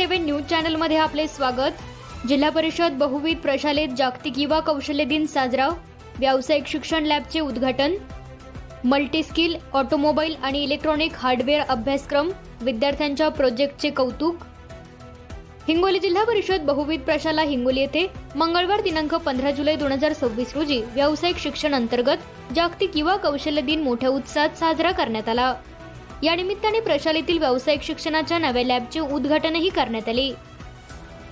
A7 news channel मध्ये आपले स्वागत। जिल्हा परिषद बहुविध प्रशालेत जागतिक युवा कौशल्य दिन साजरा। व्यावसायिक शिक्षण लॅबचे उद्घाटन। मल्टी स्किल ऑटोमोबाईल आणि इलेक्ट्रॉनिक हार्डवेअर अभ्यासक्रम। विद्यार्थ्यांच्या प्रोजेक्टचे कौतुक। हिंगोली जिल्हा परिषद बहुविध प्रशाला हिंगोली येथे मंगळवार दिनांक 15 जुलै 2026 रोजी व्यावसायिक शिक्षण अंतर्गत जागतिक युवा कौशल्य दिन मोठ्या उत्साहात साजरा करण्यात आला। या निमित्ताने प्रशालेतील व्यावसायिक शिक्षणाच्या नव्या लॅबचे उद्घाटनही करण्यात आले।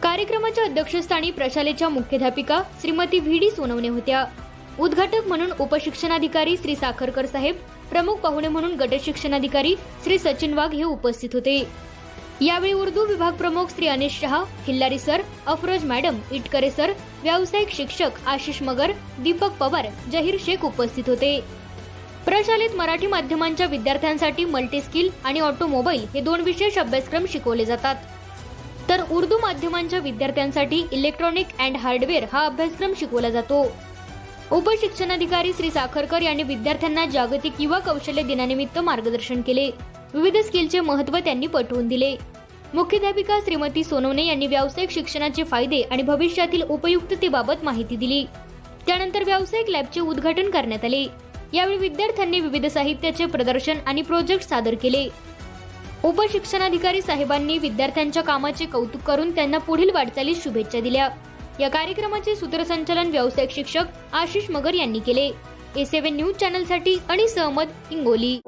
कार्यक्रमाच्या अध्यक्षस्थानी प्रशालेच्या मुख्याध्यापिका श्रीमती व्ही.डी. सोनवणे होत्या। उद्घाटक म्हणून उपशिक्षणाधिकारी श्री साखरकर साहेब, प्रमुख पाहुणे म्हणून गट शिक्षणाधिकारी श्री सचिन वाघ हे उपस्थित होते। यावेळी उर्दू विभाग प्रमुख Shri Anish Shah, Khillari sir, Afroz madam, Itkare sir, व्यावसायिक शिक्षक आशिष मगर, दीपक पवार, जहीर शेख उपस्थित होते। प्रशालेत मराठी माध्यमांच्या विद्यार्थ्यांसाठी मल्टी स्किल आणि ऑटोमोबाईल हे 2 विशेष अभ्यासक्रम शिकवले जातात, तर उर्दू माध्यमांच्या विद्यार्थ्यांसाठी इलेक्ट्रॉनिक अँड हार्डवेअर हा अभ्यासक्रम शिकवला जातो। उपशिक्षणाधिकारी श्री साखरकर यांनी विद्यार्थ्यांना जागतिक युवा कौशल्य दिनानिमित्त मार्गदर्शन केले। विविध स्किलचे महत्त्व त्यांनी पटवून दिले। मुख्याध्यापिका श्रीमती सोनवणे यांनी व्यावसायिक शिक्षणाचे फायदे आणि भविष्यातील उपयुक्ततेबाबत माहिती दिली। त्यानंतर व्यावसायिक लॅबचे उद्घाटन करण्यात आले। यावेळी विद्यार्थ्यांनी विविध साहित्याचे प्रदर्शन आणि प्रोजेक्ट सादर केले। उपशिक्षणाधिकारी साहेबांनी विद्यार्थ्यांच्या कामाचे कौतुक करून त्यांना पुढील वाटचालीस शुभेच्छा दिल्या। या कार्यक्रमाचे सूत्रसंचालन व्यावसायिक शिक्षक आशिष मगर यांनी केले। A7 न्यूज चॅनलसाठी अनिस अहमद, हिंगोली।